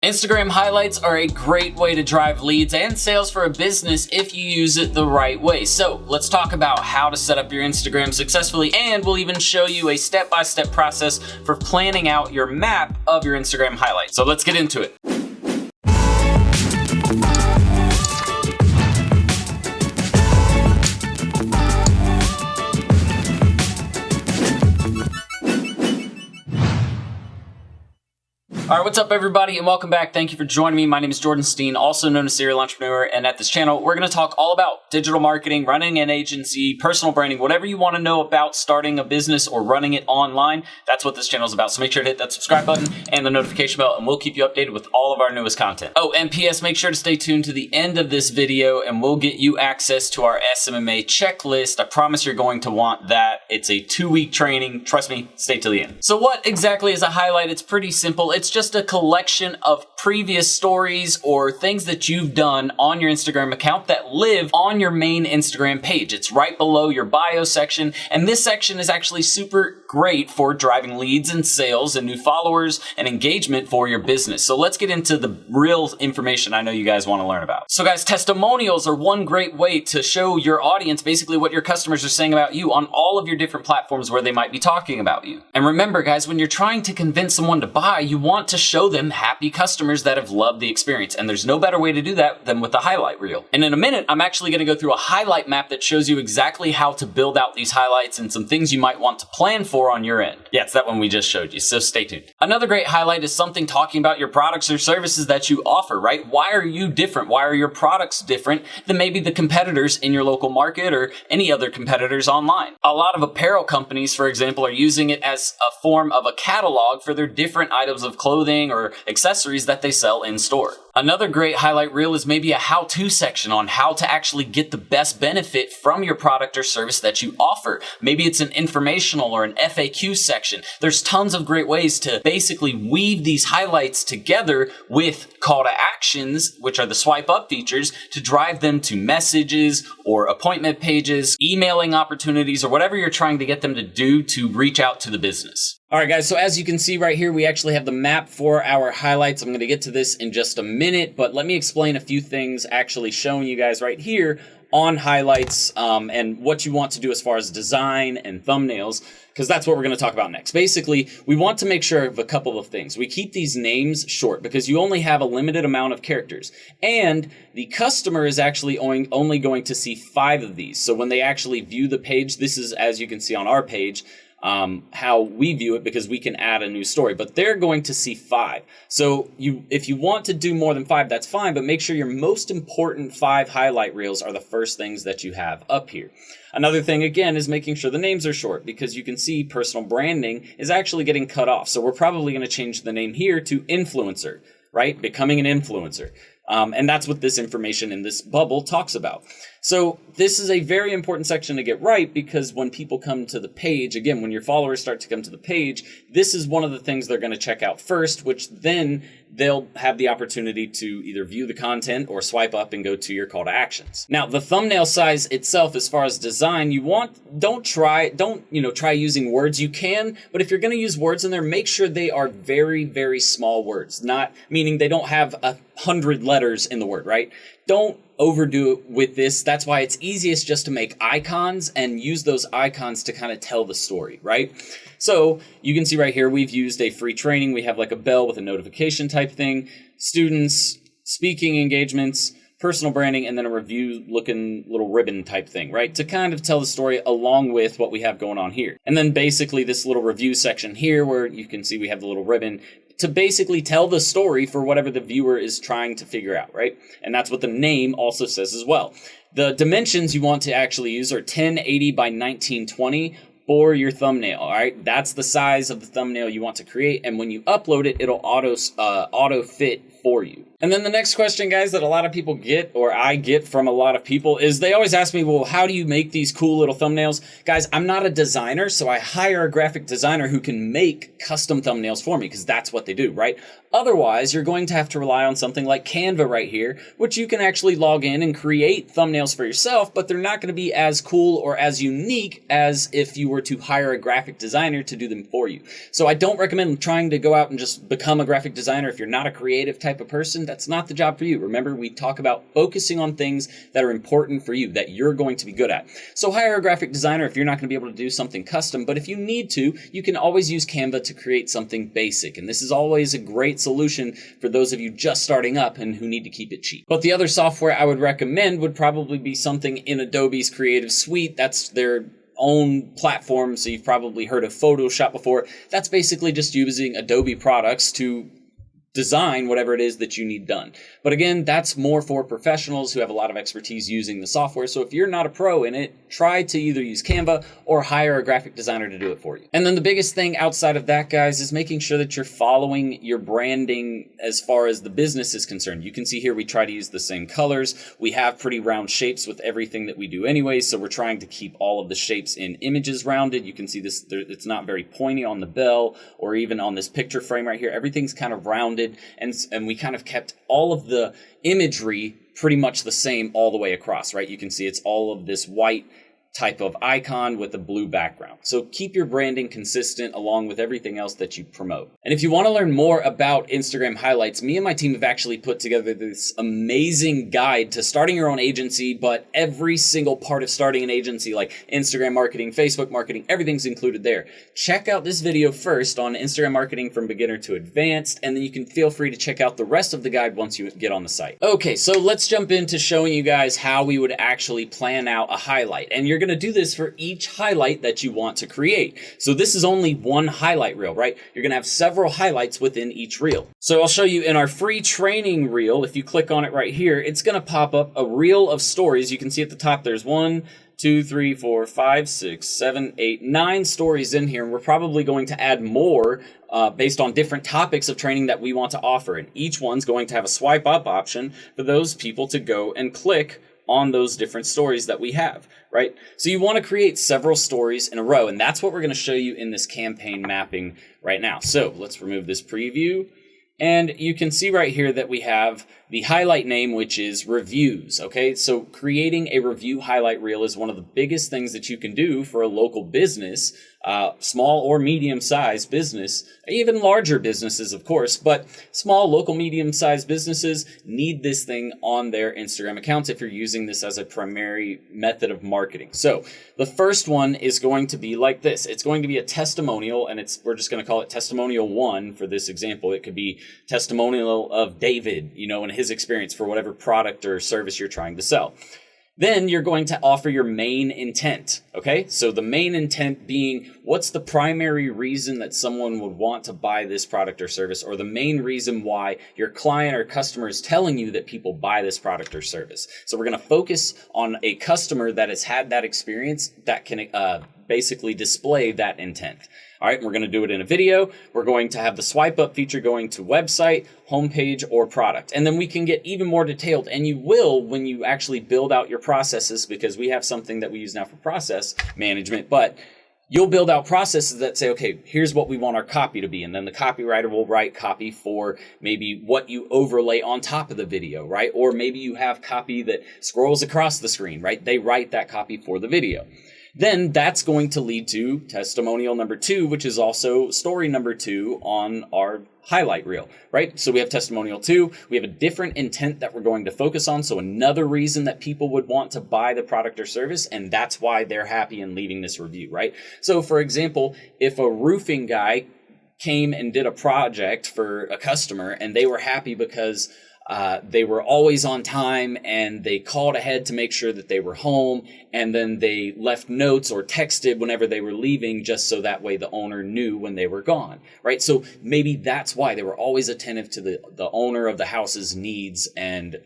Instagram highlights are a great way to drive leads and sales for a business if you use it the right way. So let's talk about how to set up your Instagram successfully, and we'll even show you a step-by-step process for planning out your map of your Instagram highlights. So let's get into it. All right, what's up everybody and welcome back. Thank you for joining me. My name is Jordan Steen, also known as Serial Entrepreneur, and at this channel, we're gonna talk all about digital marketing, running an agency, personal branding, whatever you wanna know about starting a business or running it online. That's what this channel is about. So make sure to hit that subscribe button and the notification bell, and we'll keep you updated with all of our newest content. Oh, and PS, make sure to stay tuned to the end of this video and we'll get you access to our SMMA checklist. I promise you're going to want that. It's a 2-week training. Trust me, stay till the end. So what exactly is a highlight? It's pretty simple. It's just a collection of previous stories or things that you've done on your Instagram account that live on your main Instagram page. It's right below your bio section, and this section is actually super great for driving leads and sales and new followers and engagement for your business. So let's get into the real information I know you guys want to learn about. So guys, testimonials are one great way to show your audience basically what your customers are saying about you on all of your different platforms where they might be talking about you. And remember guys, when you're trying to convince someone to buy, you want to show them happy customers that have loved the experience. And there's no better way to do that than with a highlight reel. And in a minute, I'm actually going to go through a highlight map that shows you exactly how to build out these highlights and some things you might want to plan for on your end. Yeah, it's that one we just showed you, so stay tuned. Another great highlight is something talking about your products or services that you offer, right? Why are you different? Why are your products different than maybe the competitors in your local market or any other competitors online? A lot of apparel companies, for example, are using it as a form of a catalog for their different items of clothing or accessories that they sell in store. Another great highlight reel is maybe a how-to section on how to actually get the best benefit from your product or service that you offer. Maybe it's an informational or an FAQ section. There's tons of great ways to basically weave these highlights together with call to actions, which are the swipe up features, to drive them to messages or appointment pages, emailing opportunities, or whatever you're trying to get them to do to reach out to the business. All right, guys, so as you can see right here, we actually have the map for our highlights. I'm going to get to this in just a minute, but let me explain a few things actually showing you guys right here on highlights and what you want to do as far as design and thumbnails, because that's what we're going to talk about next. Basically, we want to make sure of a couple of things. We keep these names short because you only have a limited amount of characters, and the customer is actually only going to see 5 of these. So when they actually view the page, this is, as you can see on our page, how we view it, because we can add a new story, but they're going to see 5. So if you want to do more than 5, that's fine, but make sure your most important 5 highlight reels are the first things that you have up here. Another thing, again, is making sure the names are short, because you can see personal branding is actually getting cut off. So we're probably going to change the name here to influencer, right? Becoming an influencer. And that's what this information in this bubble talks about. So this is a very important section to get right, because when people come to the page, again, when your followers start to come to the page, this is one of the things they're going to check out first, which then they'll have the opportunity to either view the content or swipe up and go to your call to actions. Now, the thumbnail size itself, as far as design, don't try using words. You can, but if you're going to use words in there, make sure they are very, very small words, not meaning they don't have 100 letters in the word, right? Don't overdo it with this. That's why it's easiest just to make icons and use those icons to kind of tell the story, right? So you can see right here, we've used a free training. We have like a bell with a notification type thing, students, speaking engagements, personal branding, and then a review looking little ribbon type thing, right? To kind of tell the story along with what we have going on here. And then basically this little review section here where you can see we have the little ribbon to basically tell the story for whatever the viewer is trying to figure out, right? And that's what the name also says as well. The dimensions you want to actually use are 1080 by 1920 for your thumbnail, all right? That's the size of the thumbnail you want to create, and when you upload it, it'll auto fit for you. And then the next question, guys, that a lot of people get, or I get from a lot of people, is they always ask me, well, how do you make these cool little thumbnails? Guys, I'm not a designer, so I hire a graphic designer who can make custom thumbnails for me, because that's what they do, right? Otherwise, you're going to have to rely on something like Canva right here, which you can actually log in and create thumbnails for yourself, but they're not going to be as cool or as unique as if you were to hire a graphic designer to do them for you. So I don't recommend trying to go out and just become a graphic designer if you're not a creative type of person. That's not the job for you. Remember, we talk about focusing on things that are important for you, that you're going to be good at. So hire a graphic designer if you're not going to be able to do something custom, but if you need to, you can always use Canva to create something basic. And this is always a great solution for those of you just starting up and who need to keep it cheap. But the other software I would recommend would probably be something in Adobe's Creative Suite. That's their own platform, so you've probably heard of Photoshop before. That's basically just using Adobe products to design whatever it is that you need done. But again, that's more for professionals who have a lot of expertise using the software. So if you're not a pro in it, try to either use Canva or hire a graphic designer to do it for you. And then the biggest thing outside of that, guys, is making sure that you're following your branding as far as the business is concerned. You can see here we try to use the same colors. We have pretty round shapes with everything that we do anyway, so we're trying to keep all of the shapes in images rounded. You can see this, it's not very pointy on the bell or even on this picture frame right here. Everything's kind of rounded. And we kind of kept all of the imagery pretty much the same all the way across, right? You can see it's all of this white type of icon with a blue background. So keep your branding consistent along with everything else that you promote. And if you want to learn more about Instagram highlights, me and my team have actually put together this amazing guide to starting your own agency, but every single part of starting an agency, like Instagram marketing, Facebook marketing, everything's included there. Check out this video first on Instagram marketing from beginner to advanced, and then you can feel free to check out the rest of the guide once you get on the site. Okay, so let's jump into showing you guys how we would actually plan out a highlight. And you're going to do this for each highlight that you want to create. So this is only one highlight reel, right? You're going to have several highlights within each reel. So I'll show you in our free training reel. If you click on it right here, it's going to pop up a reel of stories. You can see at the top there's 1, 2, 3, 4, 5, 6, 7, 8, 9 stories in here. And we're probably going to add more based on different topics of training that we want to offer. And each one's going to have a swipe up option for those people to go and click on those different stories that we have, right? So you want to create several stories in a row, and that's what we're going to show you in this campaign mapping right now. So let's remove this preview, and you can see right here that we have the highlight name, which is reviews, okay? So creating a review highlight reel is one of the biggest things that you can do for a local business, small or medium-sized business, even larger businesses, of course, but small, local, medium-sized businesses need this thing on their Instagram accounts if you're using this as a primary method of marketing. So the first one is going to be like this. It's going to be a testimonial, and we're just going to call it testimonial 1 for this example. It could be testimonial of David, and his experience for whatever product or service you're trying to sell. Then you're going to offer your main intent, okay? So the main intent being, what's the primary reason that someone would want to buy this product or service, or the main reason why your client or customer is telling you that people buy this product or service. So we're going to focus on a customer that has had that experience that can basically display that intent. All right, we're going to do it in a video. We're going to have the swipe up feature going to website, homepage, or product. And then we can get even more detailed. And you will when you actually build out your processes, because we have something that we use now for process management, but you'll build out processes that say, okay, here's what we want our copy to be. And then the copywriter will write copy for maybe what you overlay on top of the video, right? Or maybe you have copy that scrolls across the screen, right? They write that copy for the video. Then that's going to lead to testimonial number 2, which is also story number 2 on our highlight reel, right? So we have testimonial 2. We have a different intent that we're going to focus on. So another reason that people would want to buy the product or service, and that's why they're happy in leaving this review, right? So for example, if a roofing guy came and did a project for a customer and they were happy because they were always on time and they called ahead to make sure that they were home, and then they left notes or texted whenever they were leaving just so that way the owner knew when they were gone, right? So maybe that's why they were always attentive to the owner of the house's needs and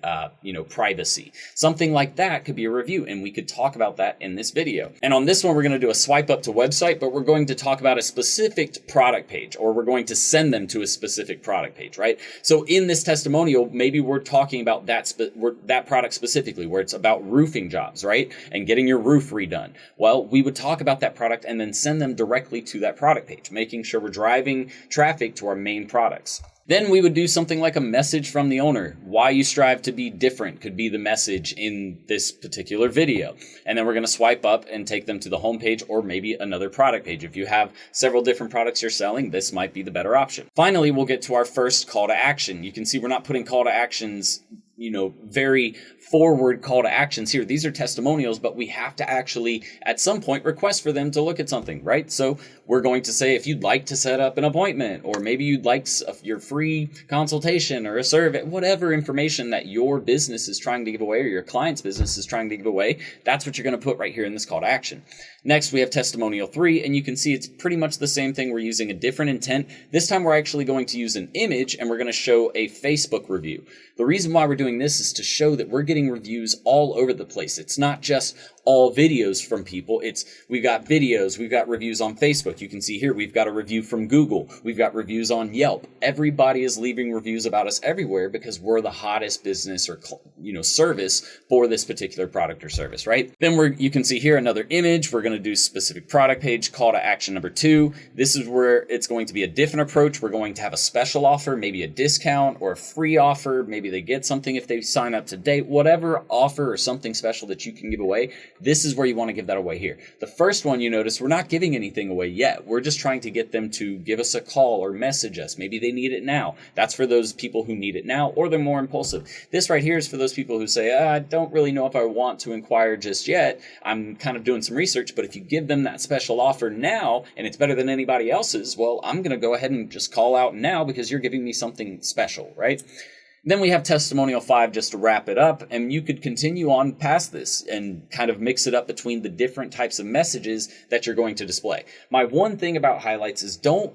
privacy. Something like that could be a review, and we could talk about that in this video. And on this one, we're going to do a swipe up to website, but we're going to talk about a specific product page, or we're going to send them to a specific product page, right? So in this testimonial, maybe maybe we're talking about that product specifically, where it's about roofing jobs, right? And getting your roof redone. Well, we would talk about that product and then send them directly to that product page, making sure we're driving traffic to our main products. Then we would do something like a message from the owner. Why you strive to be different could be the message in this particular video. And then we're going to swipe up and take them to the homepage or maybe another product page. If you have several different products you're selling, this might be the better option. Finally, we'll get to our first call to action. You can see we're not putting call to actions, very forward call to actions here. These are testimonials, but we have to actually at some point request for them to look at something, right? So we're going to say, if you'd like to set up an appointment, or maybe you'd like your free consultation or a survey, whatever information that your business is trying to give away or your client's business is trying to give away, that's what you're going to put right here in this call to action. Next, we have testimonial 3, and you can see it's pretty much the same thing. We're using a different intent. This time we're actually going to use an image, and we're going to show a Facebook review. The reason why we're doing this is to show that we're getting reviews all over the place. It's not just all videos from people. We've got videos, we've got reviews on Facebook. You can see here, we've got a review from Google. We've got reviews on Yelp. Everybody is leaving reviews about us everywhere because we're the hottest business or, service for this particular product or service, right? Then you can see here another image. We're going to do specific product page, call to action number 2. This is where it's going to be a different approach. We're going to have a special offer, maybe a discount or a free offer. Maybe they get something if they sign up today, whatever offer or something special that you can give away. This is where you want to give that away here. The first one, you notice we're not giving anything away yet. We're just trying to get them to give us a call or message us. Maybe they need it now. That's for those people who need it now, or they're more impulsive. This right here is for those people who say, I don't really know if I want to inquire just yet. I'm kind of doing some research, but if you give them that special offer now and it's better than anybody else's, well, I'm going to go ahead and just call out now because you're giving me something special, right? Then we have testimonial 5 just to wrap it up, and you could continue on past this and kind of mix it up between the different types of messages that you're going to display. My one thing about highlights is don't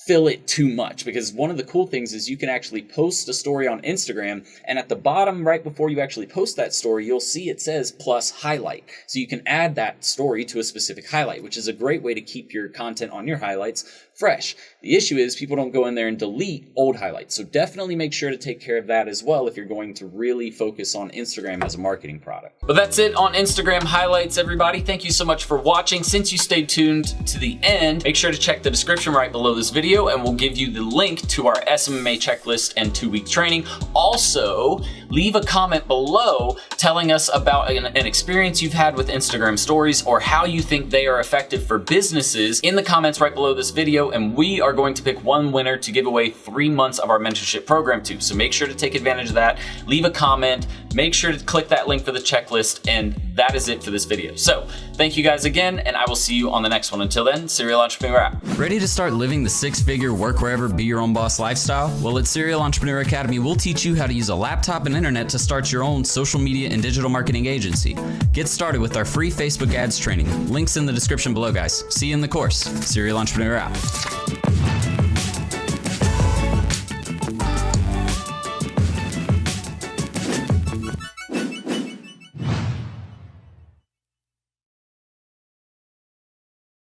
fill it too much, because one of the cool things is you can actually post a story on Instagram, and at the bottom right before you actually post that story, you'll see it says plus highlight. So you can add that story to a specific highlight, which is a great way to keep your content on your highlights fresh. The issue is people don't go in there and delete old highlights. So definitely make sure to take care of that as well if you're going to really focus on Instagram as a marketing product. But that's it on Instagram highlights, everybody. Thank you so much for watching. Since you stayed tuned to the end, make sure to check the description right below this video, and we'll give you the link to our SMMA checklist and 2-week training. Also, leave a comment below telling us about an experience you've had with Instagram stories or how you think they are effective for businesses in the comments right below this video, and we are going to pick one winner to give away 3 months of our mentorship program to. So make sure to take advantage of that. Leave a comment, make sure to click that link for the checklist, and that is it for this video. So thank you guys again, and I will see you on the next one. Until then, Serial Entrepreneur out. Ready to start living the 6-figure work wherever, be your own boss lifestyle? Well, at Serial Entrepreneur Academy, we'll teach you how to use a laptop and internet to start your own social media and digital marketing agency. Get started with our free Facebook ads training. Links in the description below, guys. See you in the course. Serial Entrepreneur out.